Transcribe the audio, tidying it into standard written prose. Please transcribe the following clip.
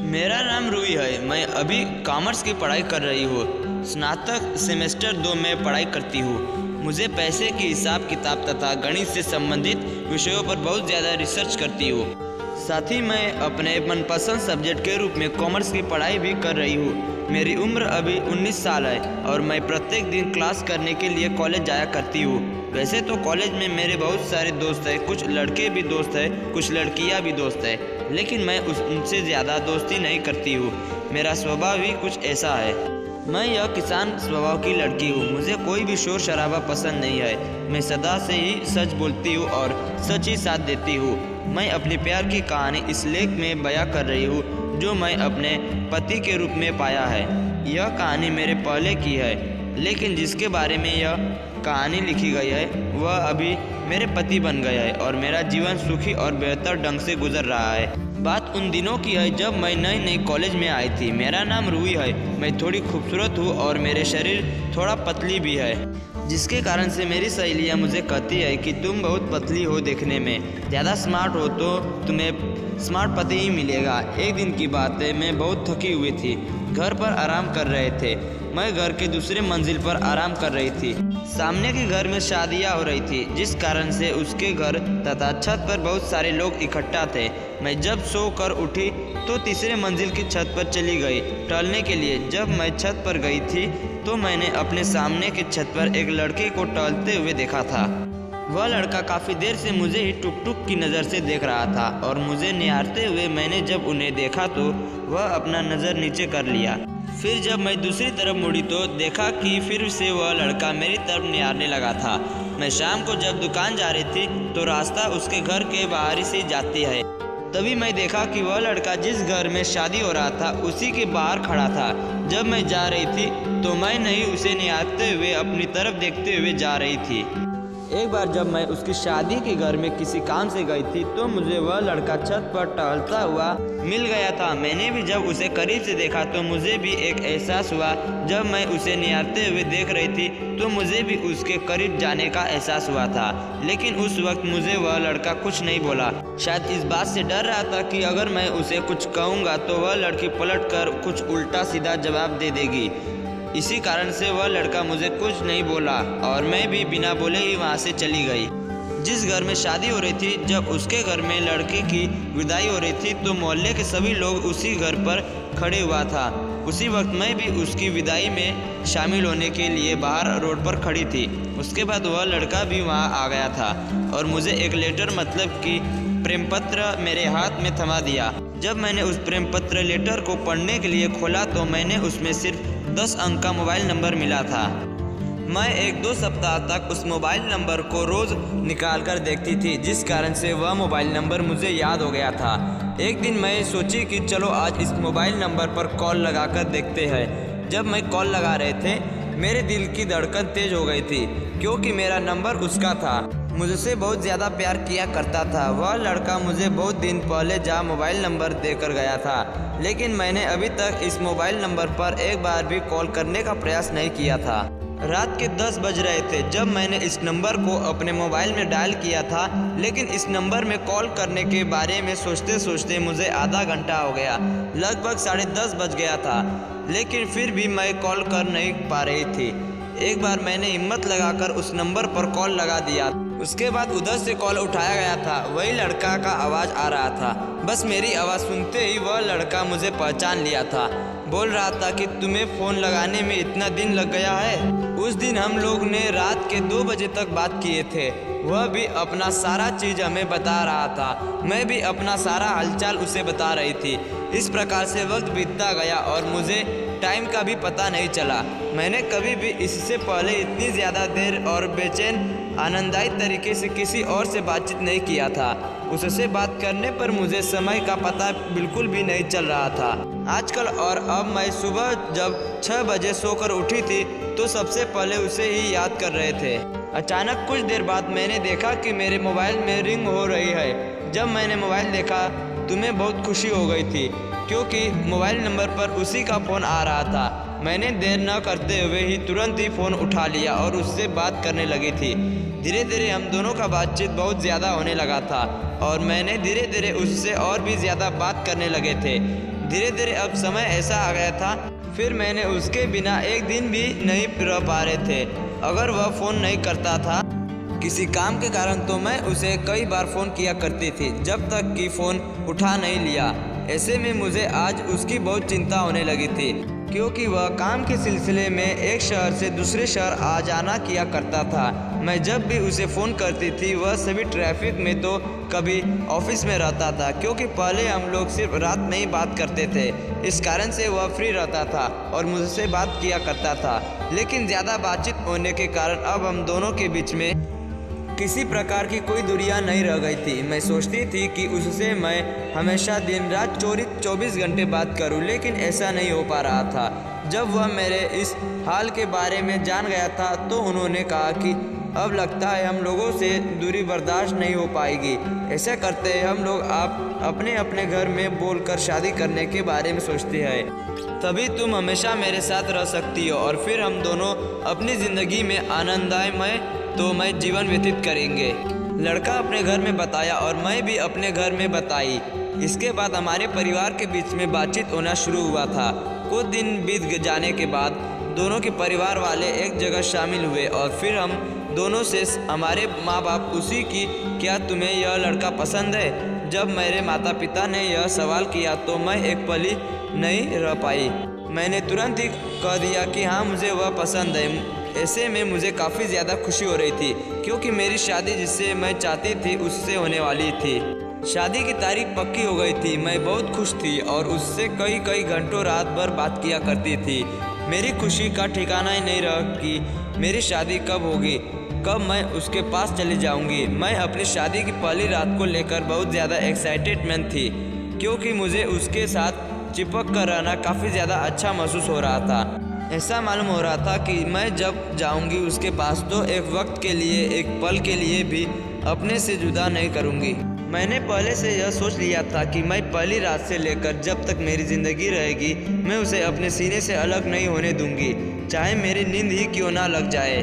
मेरा नाम रूही है। मैं अभी कॉमर्स की पढ़ाई कर रही हूँ। स्नातक सेमेस्टर 2 में पढ़ाई करती हूँ। मुझे पैसे की हिसाब किताब तथा गणित से संबंधित विषयों पर बहुत ज़्यादा रिसर्च करती हूँ। साथ ही मैं अपने मनपसंद सब्जेक्ट के रूप में कॉमर्स की पढ़ाई भी कर रही हूँ। मेरी उम्र अभी 19 साल है और मैं प्रत्येक दिन क्लास करने के लिए कॉलेज जाया करती हूँ। वैसे तो कॉलेज में मेरे बहुत सारे दोस्त हैं, कुछ लड़के भी दोस्त हैं, कुछ लड़कियाँ भी दोस्त हैं, लेकिन मैं उनसे ज़्यादा दोस्ती नहीं करती हूँ। मेरा स्वभाव ही कुछ ऐसा है। मैं यह किसान स्वभाव की लड़की हूँ। मुझे कोई भी शोर शराबा पसंद नहीं है। मैं सदा से ही सच बोलती हूँ और सच ही साथ देती हूँ। मैं अपने प्यार की कहानी इस लेख में बयां कर रही हूँ जो मैं अपने पति के रूप में पाया है। यह कहानी मेरे पहले की है, लेकिन जिसके बारे में यह कहानी लिखी गई है वह अभी मेरे पति बन गए हैं और मेरा जीवन सुखी और बेहतर ढंग से गुजर रहा है। बात उन दिनों की है जब मैं नई कॉलेज में आई थी। मेरा नाम रूही है। मैं थोड़ी खूबसूरत हूँ और मेरे शरीर थोड़ा पतली भी है, जिसके कारण से मेरी सहेलियाँ मुझे कहती है कि तुम बहुत पतली हो देखने में, ज़्यादा स्मार्ट हो तो तुम्हें स्मार्ट पति ही मिलेगा। एक दिन की बात है, मैं बहुत थकी हुई थी। घर पर आराम कर रहे थे। मैं घर के दूसरे मंजिल पर आराम कर रही थी। सामने के घर में शादियां हो रही थी, जिस कारण से उसके घर तथा छत पर बहुत सारे लोग इकट्ठा थे। मैं जब सो कर उठी तो तीसरे मंजिल की छत पर चली गई टहलने के लिए। जब मैं छत पर गई थी तो मैंने अपने सामने की छत पर एक लड़के को टहलते हुए देखा था। वह लड़का काफ़ी देर से मुझे ही टुक टुक की नज़र से देख रहा था और मुझे निहारते हुए मैंने जब उन्हें देखा तो वह अपना नज़र नीचे कर लिया। फिर जब मैं दूसरी तरफ मुड़ी तो देखा कि फिर से वह लड़का मेरी तरफ निहारने लगा था। मैं शाम को जब दुकान जा रही थी तो रास्ता उसके घर के बाहर से जाती है। तभी मैं देखा कि वह लड़का जिस घर में शादी हो रहा था उसी के बाहर खड़ा था। जब मैं जा रही थी तो मैं नहीं उसे निहारते हुए अपनी तरफ देखते हुए जा रही थी। एक बार जब मैं उसकी शादी के घर में किसी काम से गई थी तो मुझे वह लड़का छत पर टहलता हुआ मिल गया था। मैंने भी जब उसे करीब से देखा तो मुझे भी एक एहसास हुआ। जब मैं उसे निहारते हुए देख रही थी तो मुझे भी उसके करीब जाने का एहसास हुआ था, लेकिन उस वक्त मुझे वह लड़का कुछ नहीं बोला। शायद इस बात से डर रहा था कि अगर मैं उसे कुछ कहूँगा तो वह लड़की पलट कर कुछ उल्टा सीधा जवाब दे देगी। इसी कारण से वह लड़का मुझे कुछ नहीं बोला और मैं भी बिना बोले ही वहाँ से चली गई। जिस घर में शादी हो रही थी, जब उसके घर में लड़के की विदाई हो रही थी तो मोहल्ले के सभी लोग उसी घर पर खड़े हुआ था। उसी वक्त मैं भी उसकी विदाई में शामिल होने के लिए बाहर रोड पर खड़ी थी। उसके बाद वह लड़का भी वहाँ आ गया था और मुझे एक लेटर मतलब कि प्रेम पत्र मेरे हाथ में थमा दिया। जब मैंने उस प्रेम पत्र लेटर को पढ़ने के लिए खोला तो मैंने उसमें सिर्फ 10 अंक का मोबाइल नंबर मिला था। मैं 1-2 सप्ताह तक उस मोबाइल नंबर को रोज़ निकाल कर देखती थी, जिस कारण से वह मोबाइल नंबर मुझे याद हो गया था। एक दिन मैं सोची कि चलो आज इस मोबाइल नंबर पर कॉल लगाकर देखते हैं। जब मैं कॉल लगा रहे थे मेरे दिल की धड़कन तेज हो गई थी, क्योंकि मेरा नंबर उसका था। मुझसे बहुत ज़्यादा प्यार किया करता था। वह लड़का मुझे बहुत दिन पहले जहाँ मोबाइल नंबर देकर गया था, लेकिन मैंने अभी तक इस मोबाइल नंबर पर एक बार भी कॉल करने का प्रयास नहीं किया था। रात के 10 बज रहे थे जब मैंने इस नंबर को अपने मोबाइल में डायल किया था, लेकिन इस नंबर में कॉल करने के बारे में सोचते सोचते मुझे आधा घंटा हो गया। लगभग 10:30 बज गया था, लेकिन फिर भी मैं कॉल कर नहीं पा रही थी। एक बार मैंने हिम्मत लगाकर उस नंबर पर कॉल लगा दिया। उसके बाद उधर से कॉल उठाया गया था। वही लड़का का आवाज़ आ रहा था। बस मेरी आवाज़ सुनते ही वह लड़का मुझे पहचान लिया था। बोल रहा था कि तुम्हें फ़ोन लगाने में इतना दिन लग गया है। उस दिन हम लोग ने रात के 2 बजे तक बात किए थे। वह भी अपना सारा चीज़ हमें बता रहा था, मैं भी अपना सारा हालचाल उसे बता रही थी। इस प्रकार से वक्त बीतता गया और मुझे टाइम का भी पता नहीं चला। मैंने कभी भी इससे पहले इतनी ज़्यादा देर और बेचैन आनंददायी तरीके से किसी और से बातचीत नहीं किया था। उससे बात करने पर मुझे समय का पता बिल्कुल भी नहीं चल रहा था। आजकल और अब मैं सुबह जब 6 बजे सोकर उठी थी तो सबसे पहले उसे ही याद कर रहे थे। अचानक कुछ देर बाद मैंने देखा कि मेरे मोबाइल में रिंग हो रही है। जब मैंने मोबाइल देखा तो मैं बहुत खुशी हो गई थी, क्योंकि मोबाइल नंबर पर उसी का फ़ोन आ रहा था। मैंने देर न करते हुए ही तुरंत ही फ़ोन उठा लिया और उससे बात करने लगी थी। धीरे धीरे हम दोनों का बातचीत बहुत ज़्यादा होने लगा था और मैंने धीरे धीरे उससे और भी ज़्यादा बात करने लगे थे। धीरे धीरे अब समय ऐसा आ गया था, फिर मैंने उसके बिना एक दिन भी नहीं रह पा रहे थे। अगर वह फ़ोन नहीं करता था किसी काम के कारण तो मैं उसे कई बार फ़ोन किया करती थी, जब तक कि फ़ोन उठा नहीं लिया। ऐसे में मुझे आज उसकी बहुत चिंता होने लगी थी, क्योंकि वह काम के सिलसिले में एक शहर से दूसरे शहर आ जाना किया करता था। मैं जब भी उसे फ़ोन करती थी वह सभी ट्रैफिक में तो कभी ऑफिस में रहता था, क्योंकि पहले हम लोग सिर्फ रात में ही बात करते थे। इस कारण से वह फ्री रहता था और मुझसे बात किया करता था, लेकिन ज़्यादा बातचीत होने के कारण अब हम दोनों के बीच में किसी प्रकार की कोई दूरियां नहीं रह गई थी। मैं सोचती थी कि उससे मैं हमेशा दिन रात 24 घंटे बात करूं, लेकिन ऐसा नहीं हो पा रहा था। जब वह मेरे इस हाल के बारे में जान गया था तो उन्होंने कहा कि अब लगता है हम लोगों से दूरी बर्दाश्त नहीं हो पाएगी। ऐसा करते हम लोग आप अपने अपने घर में बोलकर शादी करने के बारे में सोचते हैं, तभी तुम हमेशा मेरे साथ रह सकती हो और फिर हम दोनों अपनी ज़िंदगी में आनंदमय तो मैं जीवन व्यतीत करेंगे। लड़का अपने घर में बताया और मैं भी अपने घर में बताई। इसके बाद हमारे परिवार के बीच में बातचीत होना शुरू हुआ था। कुछ दिन बीत जाने के बाद दोनों के परिवार वाले एक जगह शामिल हुए और फिर हम दोनों से हमारे माँ बाप पूछी कि क्या तुम्हें यह लड़का पसंद है। जब मेरे माता पिता ने यह सवाल किया तो मैं एक पल ही नहीं रह पाई। मैंने तुरंत ही कह दिया कि हाँ, मुझे वह पसंद है। ऐसे में मुझे काफ़ी ज़्यादा खुशी हो रही थी, क्योंकि मेरी शादी जिससे मैं चाहती थी उससे होने वाली थी। शादी की तारीख पक्की हो गई थी। मैं बहुत खुश थी और उससे कई घंटों रात भर बात किया करती थी। मेरी खुशी का ठिकाना ही नहीं रहा कि मेरी शादी कब होगी, कब मैं उसके पास चली जाऊंगी। मैं अपनी शादी की पहली रात को लेकर बहुत ज़्यादा एक्साइटेडमेंट थी, क्योंकि मुझे उसके साथ चिपक कर रहना काफ़ी ज़्यादा अच्छा महसूस हो रहा था। ऐसा मालूम हो रहा था कि मैं जब जाऊंगी उसके पास तो एक वक्त के लिए, एक पल के लिए भी अपने से जुदा नहीं करूंगी। मैंने पहले से यह सोच लिया था कि मैं पहली रात से लेकर जब तक मेरी ज़िंदगी रहेगी मैं उसे अपने सीने से अलग नहीं होने दूंगी, चाहे मेरी नींद ही क्यों ना लग जाए।